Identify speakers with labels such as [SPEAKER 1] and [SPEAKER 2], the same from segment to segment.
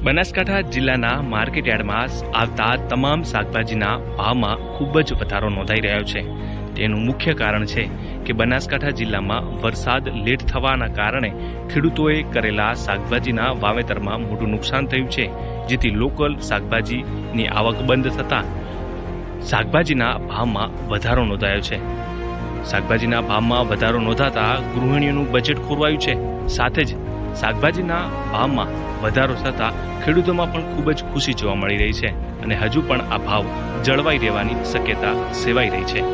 [SPEAKER 1] બનાસકાંઠા જિલ્લાના માર્કેટયાર્ડમાં આવતા તમામ શાકભાજીના ભાવમાં ખૂબ જ વધારો નોંધાઈ રહ્યો છે। તેનું મુખ્ય કારણ છે કે બનાસકાંઠા જિલ્લામાં વરસાદ લેટ થવાના કારણે ખેડૂતોએ કરેલા શાકભાજીના વાવેતરમાં મોટું નુકસાન થયું છે, જેથી લોકલ શાકભાજીની આવક બંધ થતાં શાકભાજીના ભાવમાં વધારો નોંધાયો છે। શાકભાજીના ભાવમાં વધારો નોંધાતા ગૃહિણીઓનું બજેટ ખોરવાયું છે। સાથે જ શાકભાજીના ભાવમાં વધારો થતાં ખેડૂતોમાં પણ ખૂબ જ ખુશી જોવા મળી રહી છે અને હજુ પણ આ ભાવ જળવાઈ રહેવાની શક્યતા સેવાઈ રહી છે।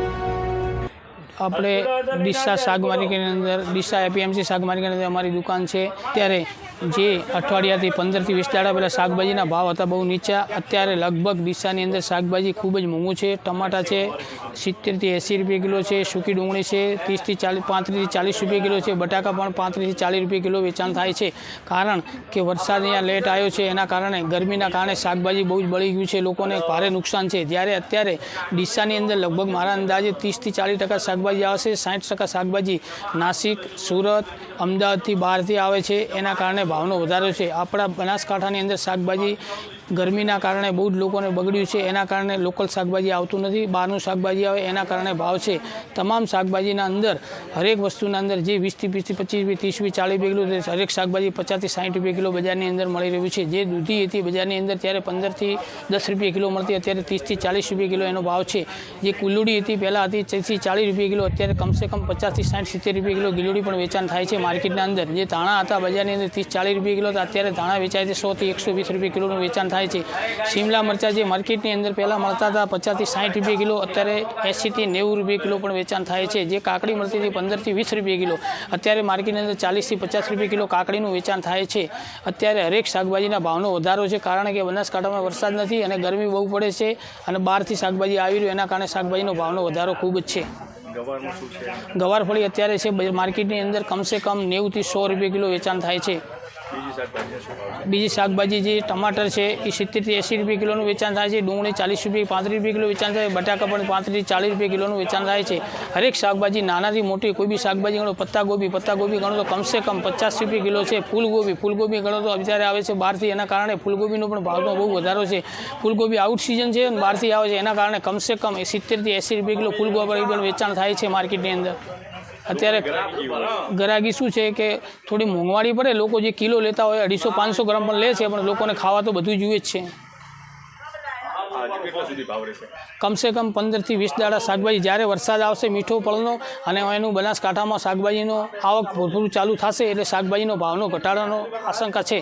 [SPEAKER 2] આપણે ડીસા શાક માર્કેટની અંદર ડીસા એપીએમસી શાક માર્કેટની અંદર અમારી દુકાન છે। ત્યારે જે અઠવાડિયાથી 15 થી 20 દાડા પહેલાં શાકભાજીના ભાવ હતા બહુ નીચા। અત્યારે લગભગ ડીસાની અંદર શાકભાજી ખૂબ જ મોંઘું છે। ટમાટા છે 70 થી 80 રૂપિયા કિલો છે, સૂકી ડુંગળી છે 30 થી 40 35 થી 40 રૂપિયા કિલો છે, બટાકા પણ 35 થી 40 રૂપિયા કિલો વેચાણ થાય છે। કારણ કે વરસાદ અહીંયા લેટ આવ્યો છે, એના કારણે ગરમીના કારણે શાકભાજી બહુ જ બળી ગયું છે, લોકોને ભારે નુકસાન છે। જ્યારે અત્યારે ડીસાની અંદર લગભગ મારા અંદાજે 30 થી 40% શાકભાજી આવશે, 60% શાકભાજી નાસિક, સુરત, અમદાવાદથી બહારથી આવે છે, એના કારણે ભાવનો વધારો છે। આપણા બનાસકાંઠાની અંદર શાકભાજી ગરમીના કારણે બહુ જ લોકોને બગડ્યું છે, એના કારણે લોકલ શાકભાજી આવતું નથી, બહારનું શાકભાજી આવે એના કારણે ભાવ છે। તમામ શાકભાજીના અંદર હરેક વસ્તુના અંદર જે 20 થી 25 30 40 રૂપિયા કિલો હરેક શાકભાજી 50 થી 60 રૂપિયા કિલો બજારની અંદર મળી રહ્યું છે। જે દૂધી હતી બજારની અંદર ત્યારે 15 થી 10 રૂપિયા કિલો મળતી, અત્યારે 30 થી 40 રૂપિયા કિલો એનો ભાવ છે। જે કુલ્લુડી હતી પહેલાં હતી 30 થી 40 રૂપિયા કિલો, અત્યારે કમસે કમ 50 થી 60 70 રૂપિયા કિલો ગિલોડી પણ વેચાણ થાય છે માર્કેટના અંદર। જે ધાણા હતા બજારની અંદર 30 40 રૂપિયા કિલો હતા, અત્યારે ધાણા વેચાય છે 100 થી 120 રૂપિયા કિલોનું વેચાણ થાય છે। શિમલા મરચાં જે માર્કેટની અંદર પહેલાં મળતા હતા 50 થી 60 રૂપિયા કિલો, અત્યારે 80 થી 90 રૂપિયા કિલો પણ વેચાણ થાય છે। જે કાકડી મળતી હતી 15 થી 20 રૂપિયા કિલો, અત્યારે માર્કેટની અંદર 40 થી 50 રૂપિયા કિલો કાકડીનું વેચાણ થાય છે। અત્યારે હરેક શાકભાજીના ભાવનો વધારો છે, કારણ કે બનાસકાંઠામાં વરસાદ નથી અને ગરમી બહુ પડે છે અને બહારથી શાકભાજી આવી રહ્યું, એના કારણે શાકભાજીનો ભાવનો વધારો ખૂબ જ છે। ગવારફળી અત્યારે છે માર્કેટની અંદર કમસે કમ 90 થી 100 રૂપિયા કિલો વેચાણ થાય છે। બીજી શાકભાજી જે ટમાટર છે એ 70 થી 80 રૂપિયા કિલોનું વેચાણ થાય છે, ડુંગળી 40 રૂપિયા 35 રૂપિયા કિલો વેચાણ થાય, બટાકા પણ 35 થી 40 રૂપિયા કિલોનું વેચાણ થાય છે। હરેક શાકભાજી નાનાથી મોટી કોઈ બી શાકભાજી ગણો, પત્તાગોબી ગણો તો કમસે કમ 50 રૂપિયા કિલો છે। ફૂલગોબી ગણો તો અત્યારે આવે છે બહારથી, એના કારણે ફૂલગોબીનો પણ ભાવનો બહુ વધારો છે। ફૂલગોબી આઉટ સિઝન છે અને બહારથી આવે છે, એના કારણે કમસે કમ 70 થી 80 રૂપિયા કિલો ફૂલગોબી પણ વેચાણ થાય છે માર્કેટની અંદર। અત્યારે ગરાગી શું છે કે થોડી મોંઘવારી પડે, લોકો જે કિલો લેતા હોય 250-500 ગ્રામ પણ લે છે, પણ લોકોને ખાવા તો બધું જોઈએ જ છે। કમસે કમ 15 થી 20 દાડા શાકભાજી, જ્યારે વરસાદ આવશે મીઠો પડનો અને એનું બનાસકાંઠામાં શાકભાજીનો આવક ભરપૂર ચાલુ થશે એટલે શાકભાજીનો ભાવનો ઘટાડાનો આશંકા છે।